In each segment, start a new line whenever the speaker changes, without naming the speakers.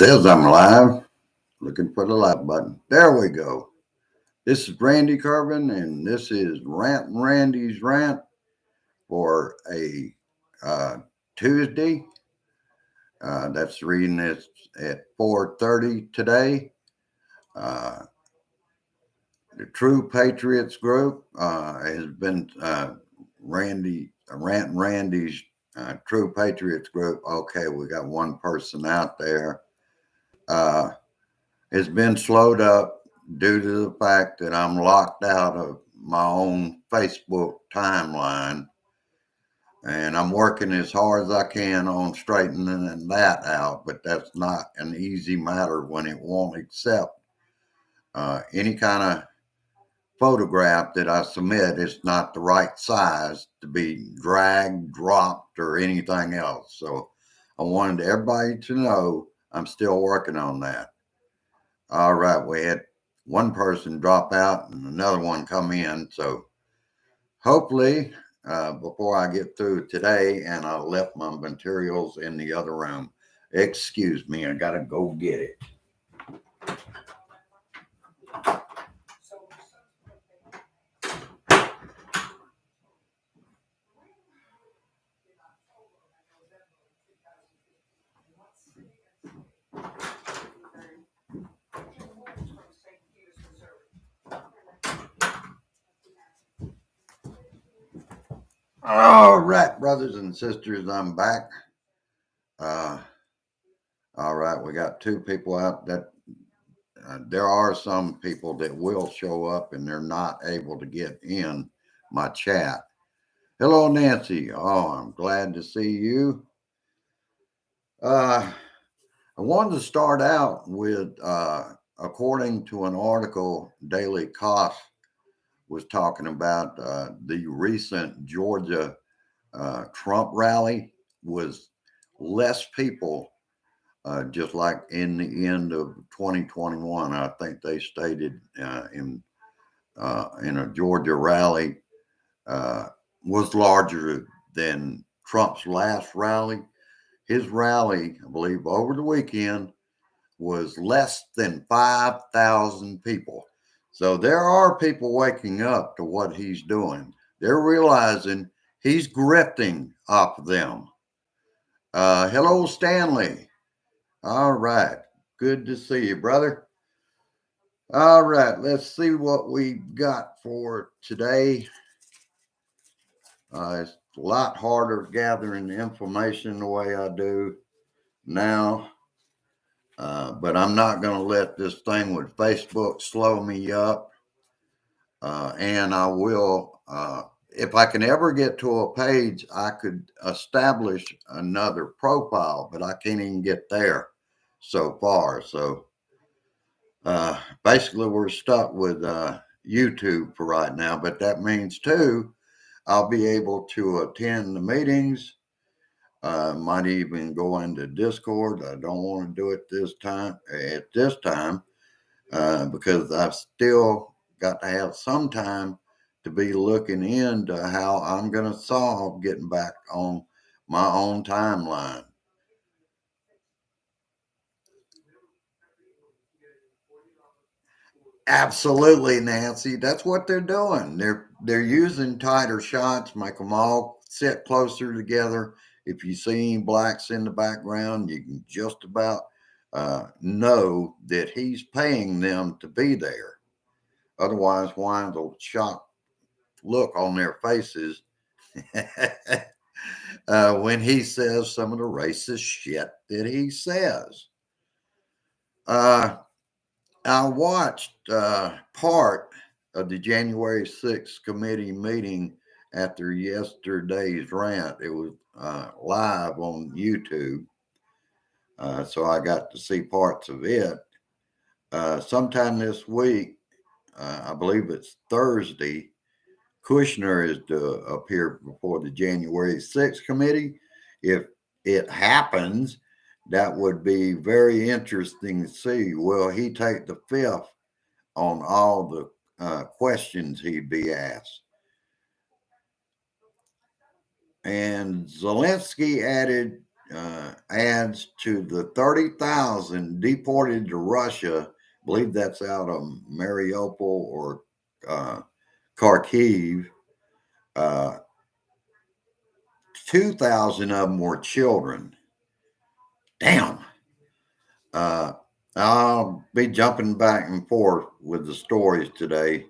Says I'm live. Looking for the live button. There we go. This is Randy Carvin, and this is Rant and Randy's Rant for a Tuesday. That's reading this at 4:30 today. Uh, the True Patriots group has been Rant and Randy's True Patriots group. Okay, we got one person out there. Uh, It's been slowed up due to the fact that I'm locked out of my own Facebook timeline, and I'm working as hard as I can on straightening that out, but that's not an easy matter when it won't accept any kind of photograph that I submit. It's not the right size to be dragged, dropped, or anything else. So I wanted everybody to know I'm still working on that. All right, we had one person drop out and another one come in. So hopefully, before I get through today, and I left my materials in the other room. Excuse me, I gotta go get it. All right, brothers and sisters, I'm back. Uh, all right, we got two people out that there are some people that will show up and they're not able to get in my chat. Hello, Nancy. Oh, I'm glad to see you. I wanted to start out with, according to an article, Daily Kos was talking about the recent Georgia Trump rally was less people, just like in the end of 2021. I think they stated in a Georgia rally was larger than Trump's last rally. His rally, I believe, over the weekend was less than 5,000 people. So there are people waking up to what he's doing. They're realizing he's grifting off of them. Hello, Stanley. All right. Good to see you, brother. All right. Let's see what we got for today. It's a lot harder gathering the information the way I do now. But I'm not going to let this thing with Facebook slow me up. And I will, if I can ever get to a page, I could establish another profile, but I can't even get there so far. So basically, we're stuck with YouTube for right now. But that means, too, I'll be able to attend the meetings. Might even go into Discord. I don't want to do it at this time, because I've still got to have some time to be looking into how I'm going to solve getting back on my own timeline. Absolutely, Nancy. That's what they're doing. They're using tighter shots, make them all sit closer together. If you see any blacks in the background, you can just about know that he's paying them to be there. Otherwise, why the shocked look on their faces when he says some of the racist shit that he says? Uh, I watched part of the January 6th committee meeting after yesterday's rant. It was live on YouTube, so I got to see parts of it. Sometime this week, I believe it's Thursday, Kushner is to appear before the January 6th committee. If it happens, that would be very interesting to see. Will he take the fifth on all the questions he'd be asked? And Zelensky added adds to the 30,000 deported to Russia. I believe that's out of Mariupol or Kharkiv. Uh, 2,000 of them were children. Damn. Uh, I'll be jumping back and forth with the stories today.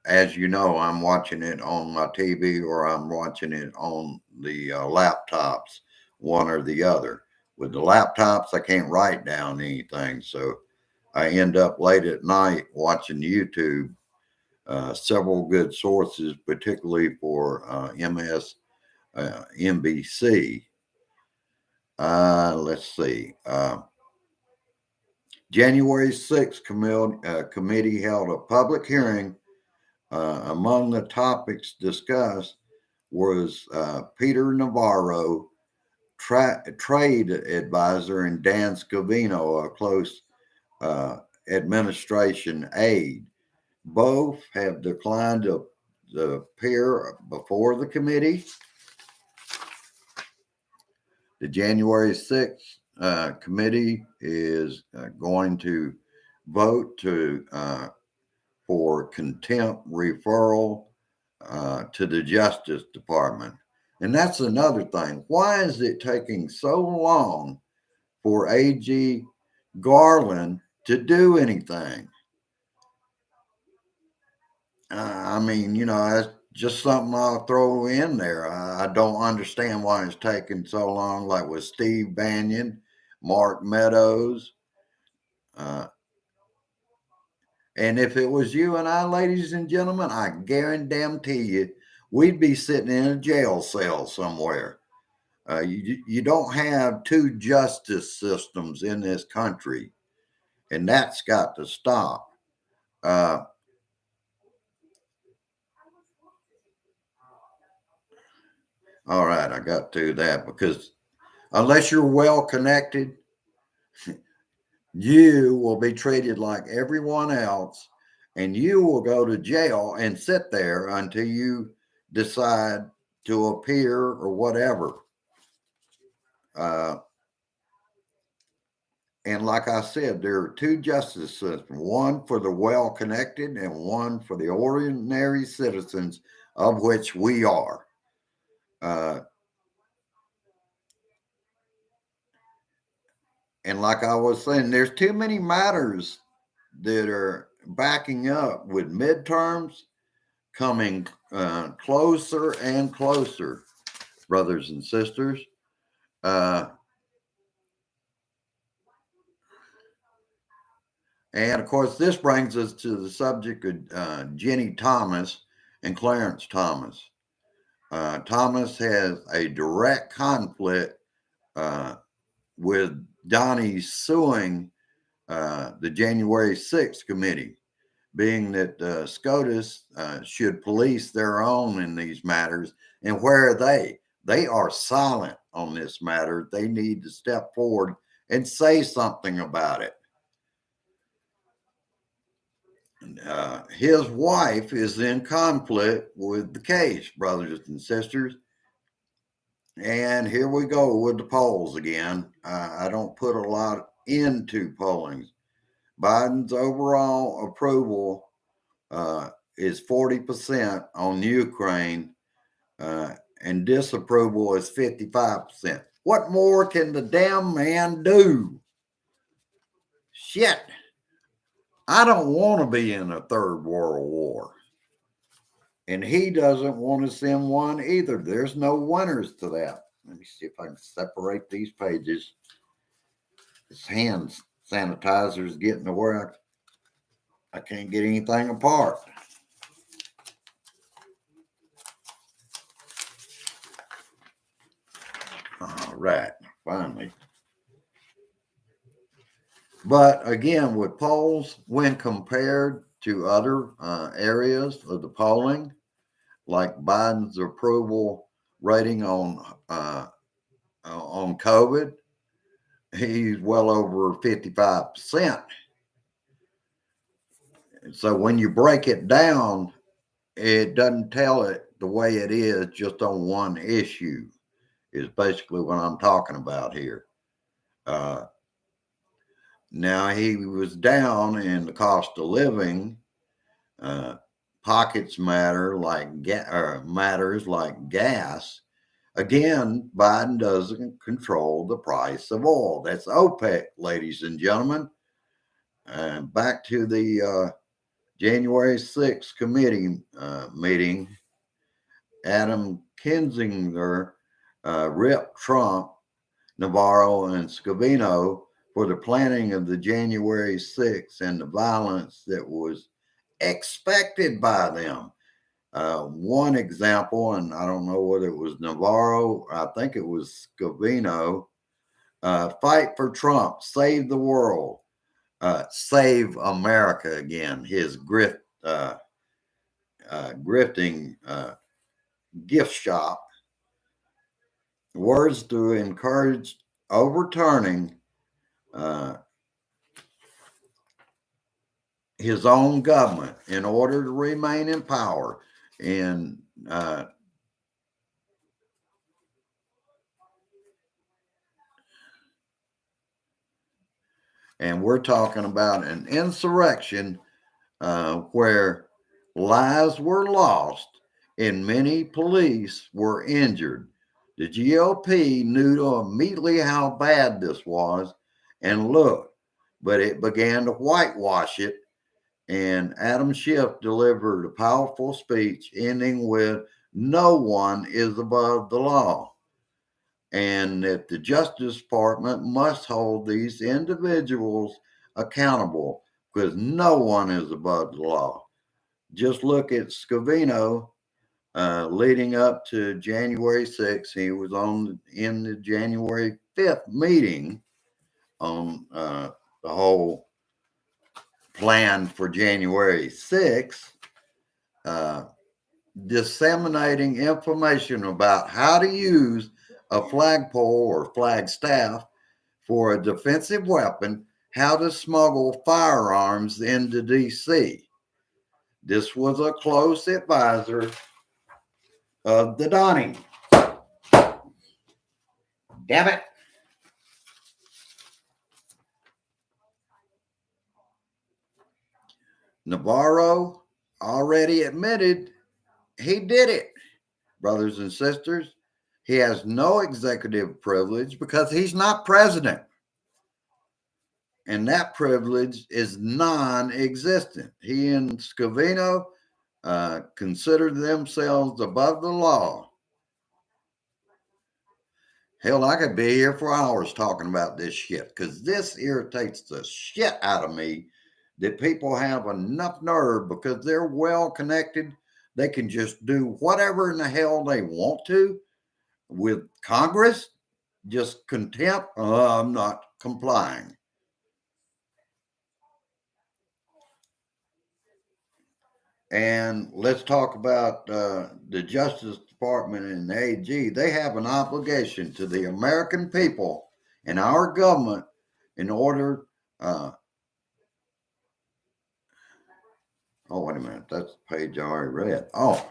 As you know, I'm watching it on my TV or I'm watching it on the laptops, one or the other. With the laptops, I can't write down anything. So I end up late at night watching YouTube. Several good sources, particularly for NBC. Let's see. January 6th committee held a public hearing. Among the topics discussed was Peter Navarro, trade advisor, and Dan Scavino, a close administration aide. Both have declined to appear before the committee. The January 6th committee is going to vote for contempt referral to the Justice Department. And that's another thing. Why is it taking so long for AG Garland to do anything? I mean, that's just something I'll throw in there. I don't understand why it's taking so long, like with Steve Bannon, Mark Meadows. And if it was you and I, ladies and gentlemen, I guarantee you, we'd be sitting in a jail cell somewhere. You don't have two justice systems in this country, and that's got to stop. All right, I got to that because unless you're well connected, you will be treated like everyone else, and you will go to jail and sit there until you decide to appear or whatever. And like I said, there are two justice systems, one for the well connected and one for the ordinary citizens, of which we are. And like I was saying, there's too many matters that are backing up with midterms coming closer and closer, brothers and sisters. And of course, this brings us to the subject of Jenny Thomas and Clarence Thomas. Thomas has a direct conflict with Donnie suing the January 6th committee, being that SCOTUS should police their own in these matters. And where are they? They are silent on this matter. They need to step forward and say something about it. His wife is in conflict with the case, brothers and sisters. And here we go with the polls again. I don't put a lot into polling. Biden's overall approval is 40% on Ukraine, and disapproval is 55%. What more can the damn man do? Shit. I don't want to be in a third world war. And he doesn't want to send one either. There's no winners to that. Let me see if I can separate these pages. This hand sanitizer is getting to where I can't get anything apart. All right, finally. But again, with polls, when compared to other areas of the polling, like Biden's approval rating on COVID, he's well over 55%. So when you break it down, it doesn't tell it the way it is just on one issue. is basically what I'm talking about here. Now he was down in the cost of living. Pockets matter like matters like gas. Again, Biden doesn't control the price of oil. That's OPEC, ladies and gentlemen. Back to the January 6th committee meeting. Adam Kinzinger ripped Trump, Navarro, and Scavino for the planning of the January 6th and the violence that was expected by them. One example, and I don't know whether it was Navarro, I think it was Scavino, fight for Trump, save the world, save America again, his grifting gift shop. Words to encourage overturning his own government in order to remain in power. And we're talking about an insurrection where lives were lost and many police were injured. The GOP knew immediately how bad this was and look, but it began to whitewash it. And Adam Schiff delivered a powerful speech ending with, "No one is above the law," and that the Justice Department must hold these individuals accountable because no one is above the law. Just look at Scavino leading up to January 6th. He was in the January 5th meeting on the whole plan for January 6th, disseminating information about how to use a flagpole or flagstaff for a defensive weapon, how to smuggle firearms into D.C. This was a close advisor of the Donning. Damn it. Navarro already admitted he did it, brothers and sisters. He has no executive privilege because he's not president. And that privilege is non-existent. He and Scavino consider themselves above the law. Hell, I could be here for hours talking about this shit because this irritates the shit out of me that people have enough nerve because they're well connected. They can just do whatever in the hell they want to with Congress. Just contempt. I'm not complying. And let's talk about the Justice Department and the AG. They have an obligation to the American people and our government in order. Oh, wait a minute. That's the page I already read. Oh,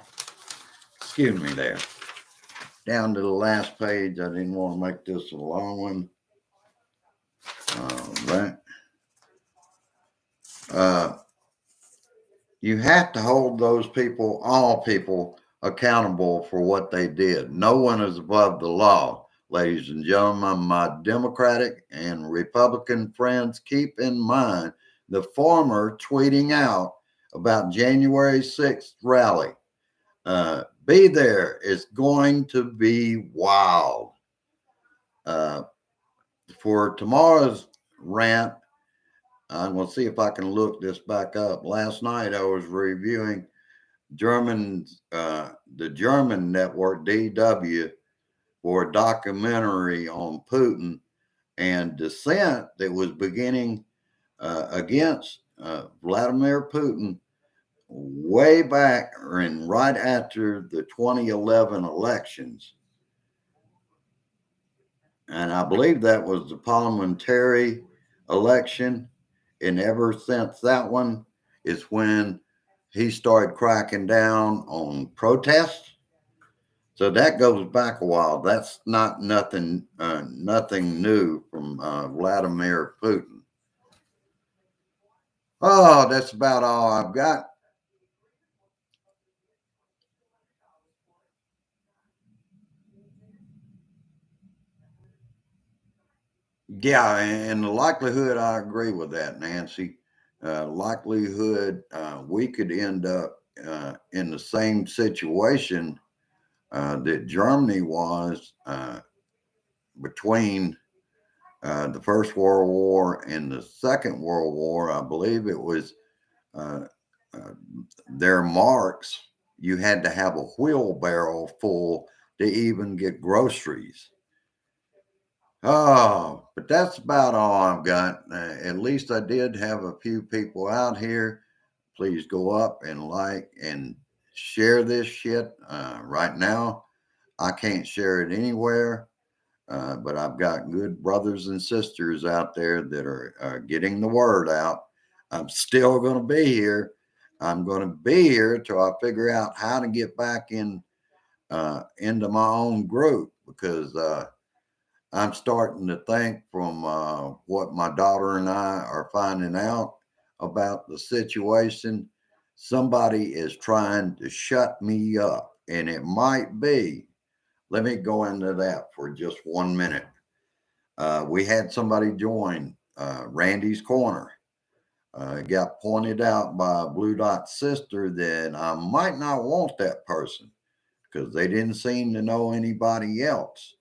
excuse me there. Down to the last page. I didn't want to make this a long one. All right. You have to hold those people, all people, accountable for what they did. No one is above the law. Ladies and gentlemen, my Democratic and Republican friends, keep in mind the former tweeting out about January 6th rally. Be there. It's going to be wild. For tomorrow's rant, I'm going to see if I can look this back up. Last night I was reviewing the German network DW for a documentary on Putin and dissent that was beginning against Vladimir Putin way back and right after the 2011 elections. And I believe that was the parliamentary election. And ever since that one is when he started cracking down on protests. So that goes back a while. That's not nothing new from Vladimir Putin. Oh, that's about all I've got. Yeah, and the likelihood, I agree with that, Nancy. Likelihood we could end up in the same situation that Germany was between the First World War and the Second World War. I believe it was uh, uh, their marks. You had to have a wheelbarrow full to even get groceries. Oh, but that's about all I've got. At least I did have a few people out here. Please go up and like and share this shit. Right now, I can't share it anywhere, but I've got good brothers and sisters out there that are getting the word out. I'm still going to be here. I'm going to be here till I figure out how to get back into my own group because I'm starting to think from what my daughter and I are finding out about the situation, somebody is trying to shut me up. And it might be, let me go into that for just 1 minute. We had somebody join Randy's Corner. It got pointed out by Blue Dot's sister that I might not want that person because they didn't seem to know anybody else.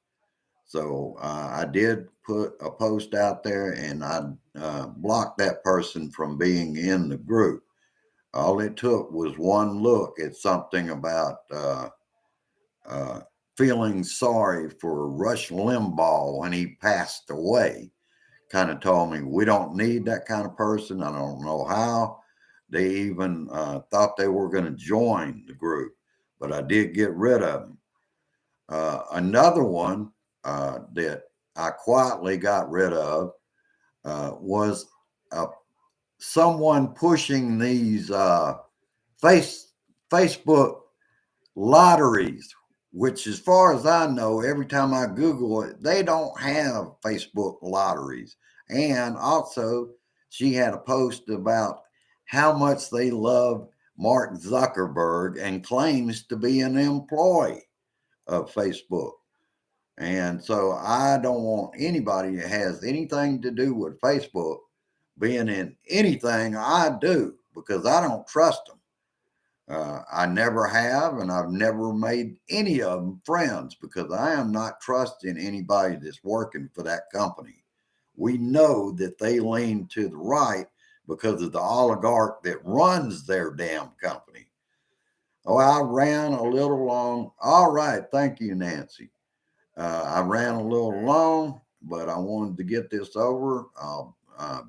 So I did put a post out there and I blocked that person from being in the group. All it took was one look at something about uh, feeling sorry for Rush Limbaugh when he passed away. Kind of told me we don't need that kind of person. I don't know how. They even thought they were going to join the group, but I did get rid of them. Another one that I quietly got rid of was uh, someone pushing these face Facebook lotteries, which, as far as I know, every time I Google it, they don't have Facebook lotteries. And also, she had a post about how much they love Mark Zuckerberg and claims to be an employee of Facebook. And so I don't want anybody that has anything to do with Facebook being in anything I do because I don't trust them. I never have, and I've never made any of them friends because I am not trusting anybody that's working for that company. We know that they lean to the right because of the oligarch that runs their damn company. Oh, I ran a little long. All right. Thank you, Nancy. I ran a little long, but I wanted to get this over. I'll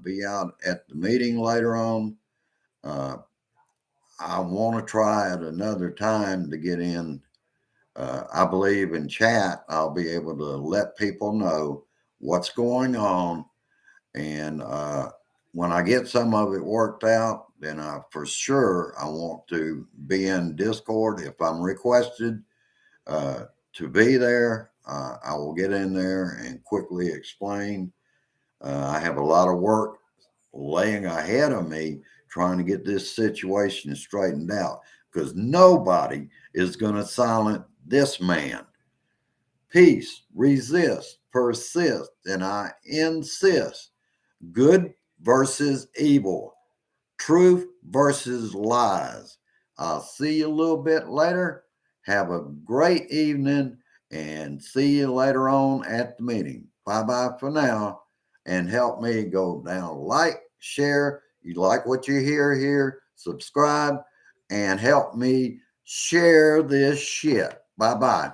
be out at the meeting later on. Uh, I want to try at another time to get in. I believe in chat, I'll be able to let people know what's going on. And when I get some of it worked out, then for sure I want to be in Discord if I'm requested to be there. I will get in there and quickly explain. I have a lot of work laying ahead of me trying to get this situation straightened out because nobody is going to silence this man. Peace, resist, persist, and I insist. Good versus evil, truth versus lies. I'll see you a little bit later. Have a great evening and see you later on at the meeting. Bye bye for now. And help me go down, like, share. You like what you hear here, subscribe, and help me share this shit. Bye bye.